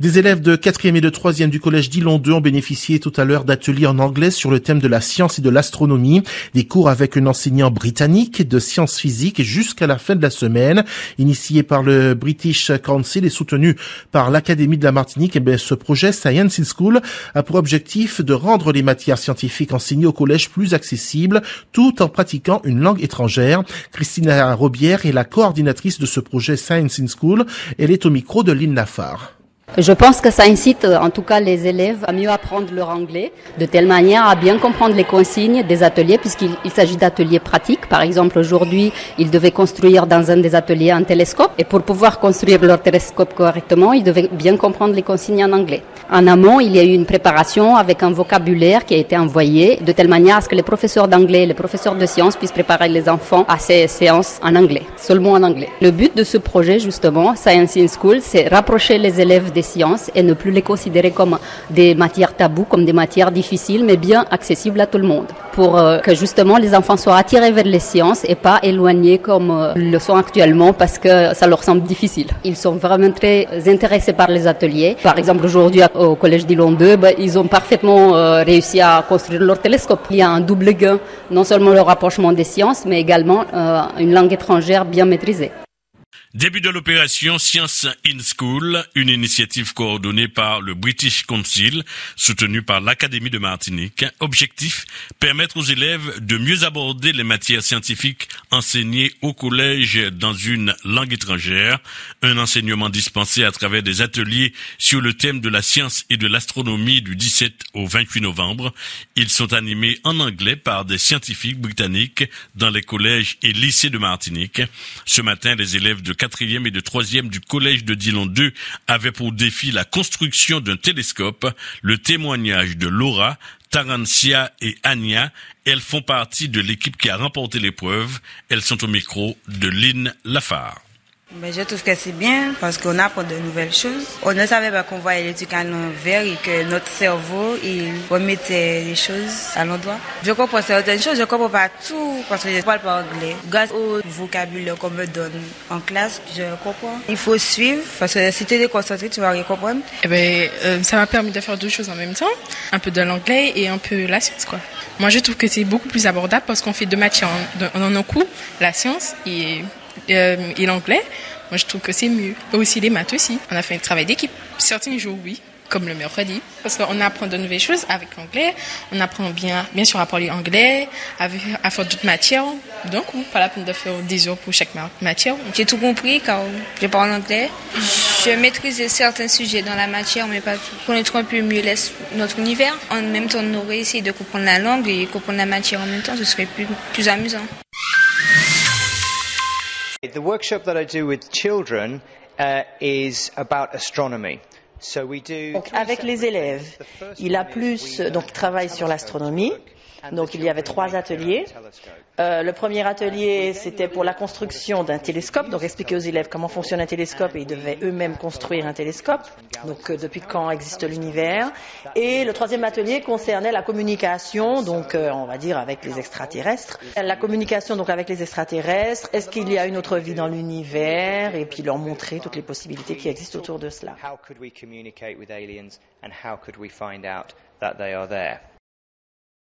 Des élèves de 4e et de 3e du collège Dillon 2 ont bénéficié tout à l'heure d'ateliers en anglais sur le thème de la science et de l'astronomie. Des cours avec un enseignant britannique de sciences physiques jusqu'à la fin de la semaine. Initié par le British Council et soutenu par l'Académie de la Martinique, ce projet Science in School a pour objectif de rendre les matières scientifiques enseignées au collège plus accessibles tout en pratiquant une langue étrangère. Christina Robière est la coordinatrice de ce projet Science in School. Elle est au micro de Lynn Lafare. Je pense que ça incite en tout cas les élèves à mieux apprendre leur anglais, de telle manière à bien comprendre les consignes des ateliers, puisqu'il s'agit d'ateliers pratiques. Par exemple, aujourd'hui, ils devaient construire dans un des ateliers un télescope, et pour pouvoir construire leur télescope correctement, ils devaient bien comprendre les consignes en anglais. En amont, il y a eu une préparation avec un vocabulaire qui a été envoyé, de telle manière à ce que les professeurs d'anglais et les professeurs de sciences puissent préparer les enfants à ces séances en anglais, seulement en anglais. Le but de ce projet, justement, Science in School, c'est rapprocher les élèves des sciences et ne plus les considérer comme des matières taboues, comme des matières difficiles, mais bien accessibles à tout le monde. Pour que justement les enfants soient attirés vers les sciences et pas éloignés comme ils le sont actuellement parce que ça leur semble difficile. Ils sont vraiment très intéressés par les ateliers. Par exemple, aujourd'hui au collège Dillon 2, ils ont parfaitement réussi à construire leur télescope. Il y a un double gain, non seulement le rapprochement des sciences, mais également une langue étrangère bien maîtrisée. Début de l'opération Science in School, une initiative coordonnée par le British Council, soutenue par l'Académie de Martinique. Objectif, permettre aux élèves de mieux aborder les matières scientifiques enseignées au collège dans une langue étrangère. Un enseignement dispensé à travers des ateliers sur le thème de la science et de l'astronomie du 17 au 28 novembre. Ils sont animés en anglais par des scientifiques britanniques dans les collèges et lycées de Martinique. Ce matin, les élèves de 4e et de 3e du collège de Dillon 2 avaient pour défi la construction d'un télescope. Le témoignage de Laura, Tarancia et Anya, elles font partie de l'équipe qui a remporté l'épreuve. Elles sont au micro de Lynn Lafare. Je trouve que c'est bien parce qu'on apprend de nouvelles choses. On ne savait pas qu'on voyait les trucs à l'envers et que notre cerveau il remettait les choses à l'endroit. Je comprends certaines choses, je comprends pas tout parce que je ne parle pas anglais. Grâce au vocabulaire qu'on me donne en classe, je comprends. Il faut suivre parce que si tu es déconcentré, tu vas rien comprendre. Ça m'a permis de faire deux choses en même temps, un peu de l'anglais et un peu la science, quoi. Moi, je trouve que c'est beaucoup plus abordable parce qu'on fait deux matières en un coup, la science et l'anglais. Moi, je trouve que c'est mieux. Et aussi les maths aussi. On a fait un travail d'équipe. Certains jours, oui, comme le mercredi. Parce qu'on apprend de nouvelles choses avec l'anglais. On apprend bien sûr à parler anglais, à faire d'autres matières. Donc, pas la peine de faire des heures pour chaque matière. J'ai tout compris car je parle anglais. Je maîtrise certains sujets dans la matière, mais pas tout. Connaître un peu mieux notre univers. En même temps, on aurait essayé de comprendre la langue et comprendre la matière en même temps. Ce serait plus amusant. The workshop that I do with children is about astronomy. Donc, avec les élèves, il a plus donc travaille sur l'astronomie. Donc il y avait 3 ateliers. Le premier atelier, c'était pour la construction d'un télescope, donc expliquer aux élèves comment fonctionne un télescope et ils devaient eux-mêmes construire un télescope, donc depuis quand existe l'univers. Et le troisième atelier concernait la communication, donc on va dire avec les extraterrestres. La communication donc avec les extraterrestres, est-ce qu'il y a une autre vie dans l'univers, et puis leur montrer toutes les possibilités qui existent autour de cela. How could we communicate with aliens and how could we find out that they are there?